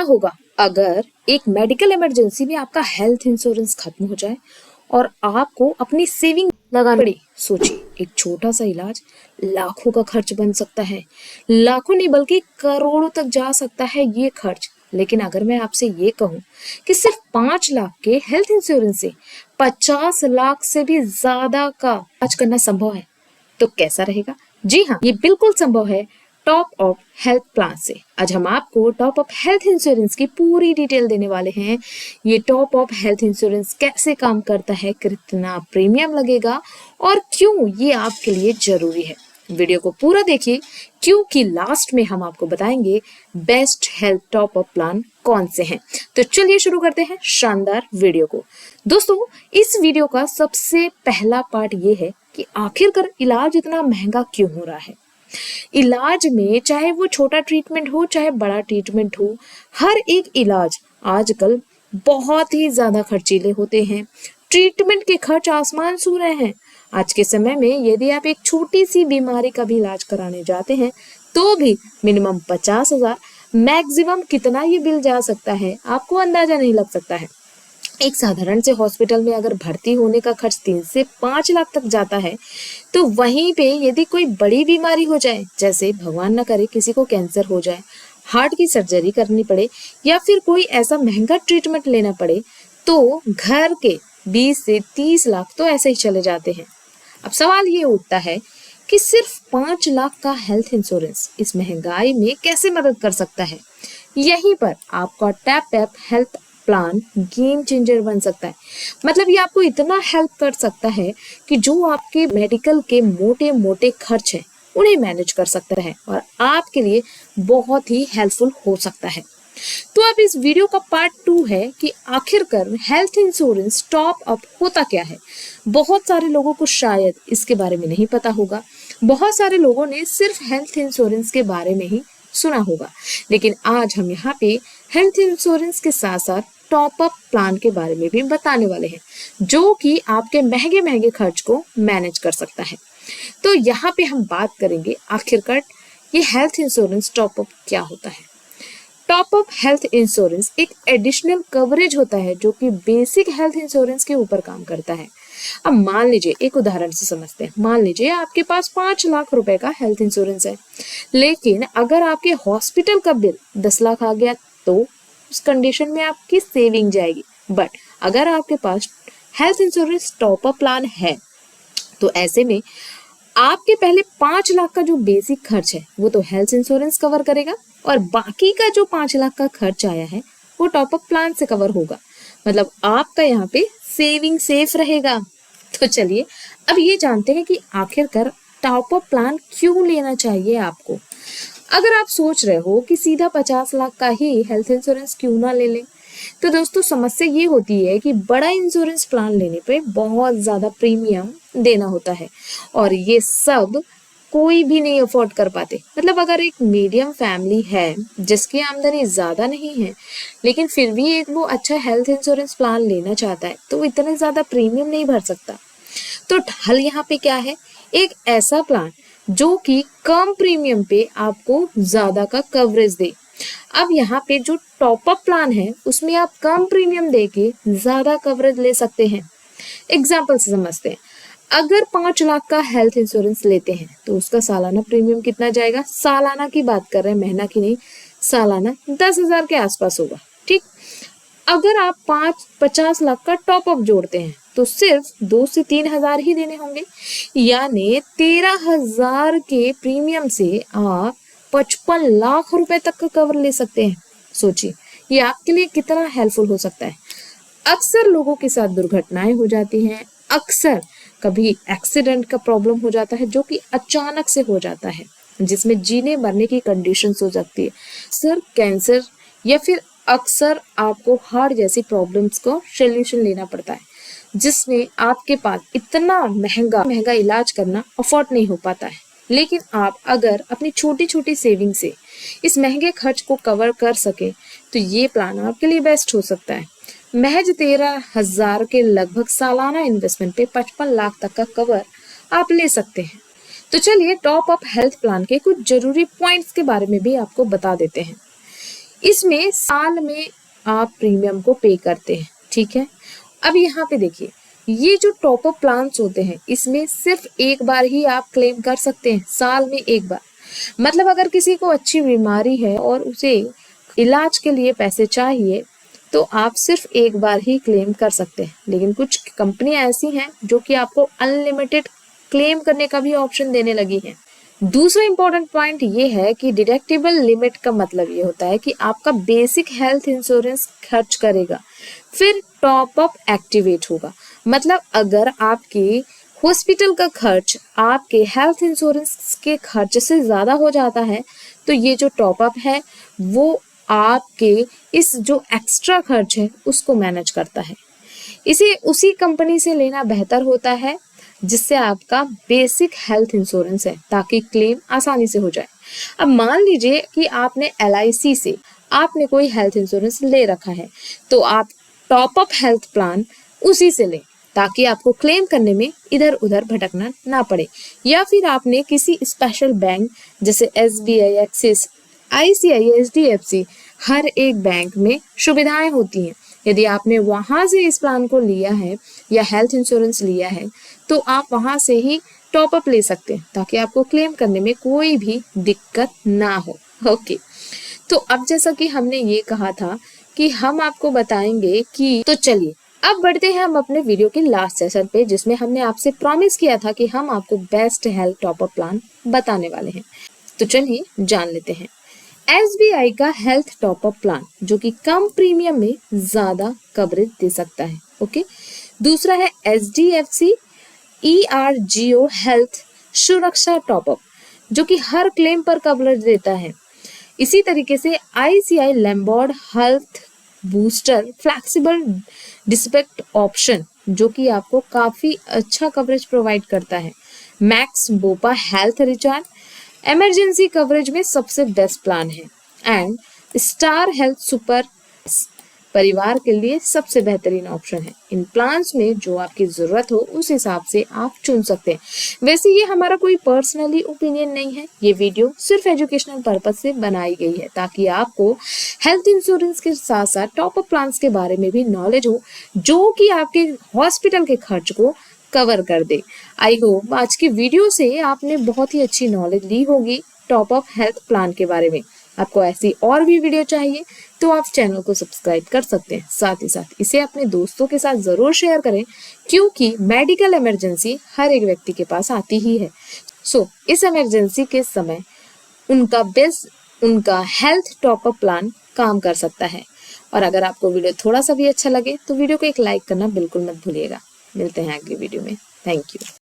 होगा अगर एक मेडिकल इमरजेंसी में आपका हेल्थ इंश्योरेंस खत्म हो जाए और आपको अपनी सेविंग लगानी पड़े। सोचिए, एक छोटा सा इलाज लाखों का खर्च बन सकता है, लाखों नहीं बल्कि करोड़ों तक जा सकता है ये खर्च। लेकिन अगर मैं आपसे ये कहूं कि सिर्फ 5 लाख के हेल्थ इंश्योरेंस से 50 लाख से भी ज्यादा का इलाज करना संभव है, तो कैसा रहेगा? जी हाँ, ये बिल्कुल संभव है टॉप अप हेल्थ प्लान से। आज हम आपको टॉप अप हेल्थ इंश्योरेंस की पूरी डिटेल देने वाले हैं। ये टॉप अप हेल्थ इंश्योरेंस कैसे काम करता है, कितना प्रीमियम लगेगा और क्यों ये आपके लिए जरूरी है। वीडियो को पूरा देखिए, क्योंकि लास्ट में हम आपको बताएंगे best health top up plan कौन से हैं। तो चलिए शुरू करते हैं शानदार वीडियो को। दोस्तों, इस वीडियो का सबसे पहला पार्ट ये है कि आखिरकार इलाज इतना महंगा क्यों हो रहा है। इलाज में चाहे वो छोटा ट्रीटमेंट हो चाहे बड़ा ट्रीटमेंट हो, हर एक इलाज आजकल बहुत ही ज्यादा खर्चीले होते हैं। ट्रीटमेंट के खर्च आसमान छू रहे हैं। आज के समय में यदि आप एक छोटी सी बीमारी का भी इलाज कराने जाते हैं तो भी मिनिमम 50,000, मैक्सिमम कितना ये बिल जा सकता है आपको अंदाजा नहीं लग सकता है। एक साधारण से हॉस्पिटल में अगर भर्ती होने का खर्च 3 से 5 लाख तक जाता है, तो वहीं पे यदि कोई बड़ी बीमारी हो जाए, जैसे भगवान न करे किसी को कैंसर हो जाए, हार्ट की सर्जरी करनी पड़े या फिर कोई ऐसा महंगा ट्रीटमेंट लेना पड़े, तो घर के 20 से 30 लाख तो ऐसे ही चले जाते हैं। अब सवाल ये उठता है कि सिर्फ 5 लाख का हेल्थ इंश्योरेंस इस महंगाई में कैसे मदद कर सकता है। यहीं पर आपका tap app health plan game changer बन सकता है। मतलब ये आपको इतना हेल्प कर सकता है कि जो आपके मेडिकल के मोटे मोटे खर्च हैं उन्हें मैनेज कर सकता है और आपके लिए बहुत ही हेल्पफुल हो सकता है। तो अब इस वीडियो का पार्ट 2 है कि आखिरकार हेल्थ इंश्योरेंस टॉप अप होता क्या है। बहुत सारे लोगों को शायद इसके बारे में नहीं पता होगा। बहुत सारे लोगों ने सिर्फ हेल्थ इंश्योरेंस के बारे में ही सुना होगा, लेकिन आज हम यहाँ पे हेल्थ इंश्योरेंस के साथ साथ टॉप अप प्लान के बारे में भी बताने वाले हैं, जो कि आपके महंगे महंगे खर्च को मैनेज कर सकता है। तो यहाँ पे हम बात करेंगे आखिरकार ये हेल्थ इंश्योरेंस टॉप अप क्या होता है। टॉप अप हेल्थ इंश्योरेंस एक एडिशनल कवरेज होता है जो कि बेसिक हेल्थ इंश्योरेंस के ऊपर काम करता है। अब मान लीजिए, एक उदाहरण से समझते हैं। मान लीजिए आपके पास 5 लाख रुपए का हेल्थ इंश्योरेंस है, लेकिन अगर आपके हॉस्पिटल का बिल 10 लाख आ गया तो उस कंडीशन में आपकी सेविंग जाएगी। बट अगर आपके पास health insurance top up plan है तो ऐसे में आपके पहले 5 लाख का जो बेसिक खर्च है वो तो हेल्थ इंश्योरेंस कवर करेगा और बाकी का जो 5 लाख का खर्च आया है वो टॉप अप प्लान से कवर होगा। मतलब आपका यहाँ पे सेविंग सेफ रहेगा। तो चलिए अब ये जानते हैं कि आखिरकार टॉप अप प्लान क्यों लेना चाहिए आपको। अगर आप सोच रहे हो कि सीधा 50 लाख का ही हेल्थ इंश्योरेंस क्यों ना ले लें, तो दोस्तों समस्या ये होती है कि बड़ा इंश्योरेंस प्लान लेने पे बहुत ज्यादा प्रीमियम देना होता है और ये सब कोई भी नहीं अफोर्ड कर पाते। मतलब अगर एक मीडियम फैमिली है जिसकी आमदनी ज्यादा नहीं है, लेकिन फिर भी एक वो अच्छा हेल्थ इंश्योरेंस प्लान लेना चाहता है, तो वो इतना ज्यादा प्रीमियम नहीं भर सकता। तो हल यहाँ पे क्या है? एक ऐसा प्लान जो कि कम प्रीमियम पे आपको ज्यादा का कवरेज दे। अब यहाँ पे जो टॉप अप प्लान है उसमें आप कम प्रीमियम देके ज्यादा कवरेज ले सकते हैं। एग्जाम्पल से समझते हैं। अगर 5 लाख का हेल्थ इंश्योरेंस लेते हैं तो उसका सालाना प्रीमियम कितना जाएगा? सालाना की बात कर रहे हैं, महीना की नहीं। सालाना 10,000 के आसपास होगा। ठीक। अगर आप 50 लाख का टॉप अप जोड़ते हैं तो सिर्फ 2 से 3 हजार ही देने होंगे, यानी 13,000 के प्रीमियम से आप 55 लाख रुपए तक का कवर ले सकते हैं। सोचिए ये आपके लिए कितना हेल्पफुल हो सकता है। अक्सर लोगों के साथ दुर्घटनाएं हो जाती हैं, अक्सर कभी एक्सीडेंट का प्रॉब्लम हो जाता है जो कि अचानक से हो जाता है, जिसमें जीने मरने की कंडीशंस हो सकती है। सर कैंसर या फिर अक्सर आपको हार्ट जैसी प्रॉब्लम्स को सोल्यूशन लेना पड़ता है, जिसमें आपके पास इतना महंगा महंगा इलाज करना अफोर्ड नहीं हो पाता है। लेकिन आप अगर अपनी छोटी छोटी सेविंग से इस महंगे खर्च को कवर कर सके तो ये प्लान आपके लिए बेस्ट हो सकता है। महज 13,000 के लगभग सालाना इन्वेस्टमेंट पे 55 लाख तक का कवर आप ले सकते हैं। तो चलिए टॉप अप हेल्थ प्लान के कुछ जरूरी पॉइंट्स के बारे में भी आपको बता देते हैं। इसमें साल में आप प्रीमियम को पे करते हैं, ठीक है। अब यहाँ पे देखिए, ये जो टॉप अप प्लान्स होते हैं इसमें सिर्फ एक बार ही आप क्लेम कर सकते हैं, साल में एक बार। मतलब अगर किसी को अच्छी बीमारी है और उसे इलाज के लिए पैसे चाहिए तो आप सिर्फ एक बार ही क्लेम कर सकते हैं। लेकिन कुछ कंपनियां ऐसी हैं जो कि आपको अनलिमिटेड क्लेम करने का भी ऑप्शन देने लगी हैं। दूसरा इंपॉर्टेंट पॉइंट ये है कि डिडक्टिबल लिमिट का मतलब ये होता है कि आपका बेसिक हेल्थ इंश्योरेंस खर्च करेगा, फिर टॉप अप एक्टिवेट होगा। मतलब अगर आपके हॉस्पिटल का खर्च आपके हेल्थ इंश्योरेंस के खर्च से ज्यादा हो जाता है तो ये जो टॉप अप है वो आपके इस जो एक्स्ट्रा खर्च है उसको मैनेज करता है। इसे उसी कंपनी से लेना बेहतर होता है जिससे आपका बेसिक हेल्थ इंश्योरेंस है, ताकि क्लेम आसानी से हो जाए। अब मान लीजिए कि आपने LIC से आपने कोई हेल्थ इंश्योरेंस ले रखा है तो आप टॉप अप हेल्थ प्लान उसी से लें ताकि आपको क्लेम करने में इधर उधर भटकना ना पड़े। या फिर आपने किसी स्पेशल बैंक जैसे SBI, एक्सिस, ICICI, HDFC, हर एक बैंक में सुविधाएं होती हैं। यदि आपने वहां से इस प्लान को लिया है या हेल्थ इंश्योरेंस लिया है तो आप वहां से ही टॉप अप ले सकते हैं ताकि आपको क्लेम करने में कोई भी दिक्कत ना हो। ओके, तो अब जैसा कि हमने ये कहा था कि हम आपको बताएंगे कि, तो चलिए अब बढ़ते हैं हम अपने वीडियो के लास्ट सेशन पे, जिसमें हमने आपसे प्रॉमिस किया था कि हम आपको best health top up plan बताने वाले हैं। तो चलिए जान लेते हैं। SBI का हेल्थ टॉप अप प्लान जो कि कम प्रीमियम में ज्यादा कवरेज दे सकता है। ओके, दूसरा है HDFC ERGO हेल्थ सुरक्षा टॉप अप जो कि हर क्लेम पर कवरेज देता है। इसी तरीके से ICI Lombard health booster flexible डिस्पेक्ट ऑप्शन जो कि आपको काफी अच्छा कवरेज प्रोवाइड करता है। Max Bupa health recharge emergency coverage में सबसे बेस्ट प्लान है। एंड स्टार हेल्थ सुपर परिवार के लिए सबसे बेहतरीन ऑप्शन है। इन प्लान्स में जो आपकी जरूरत हो उस हिसाब से आप चुन सकते हैं। वैसे ये हमारा कोई पर्सनली ओपिनियन नहीं है, ये वीडियो सिर्फ एजुकेशनल पर्पज से बनाई गई है ताकि आपको हेल्थ इंश्योरेंस के साथ साथ टॉप अप प्लान्स के बारे में भी नॉलेज हो जो कि आपके हॉस्पिटल के खर्च को कवर कर दे। आई होप आज की वीडियो से आपने बहुत ही अच्छी नॉलेज ली होगी टॉप अप हेल्थ प्लान के बारे में। आपको ऐसी और भी वीडियो चाहिए तो आप चैनल को सब्सक्राइब कर सकते हैं। साथ ही साथ इसे अपने दोस्तों के साथ जरूर शेयर करें क्योंकि मेडिकल इमरजेंसी हर एक व्यक्ति के पास आती ही है। सो इस इमरजेंसी के समय उनका हेल्थ टॉप अप प्लान काम कर सकता है। और अगर आपको वीडियो थोड़ा सा भी अच्छा लगे तो वीडियो को एक लाइक करना बिल्कुल मत भूलिएगा। मिलते हैं अगली वीडियो में। Thank you.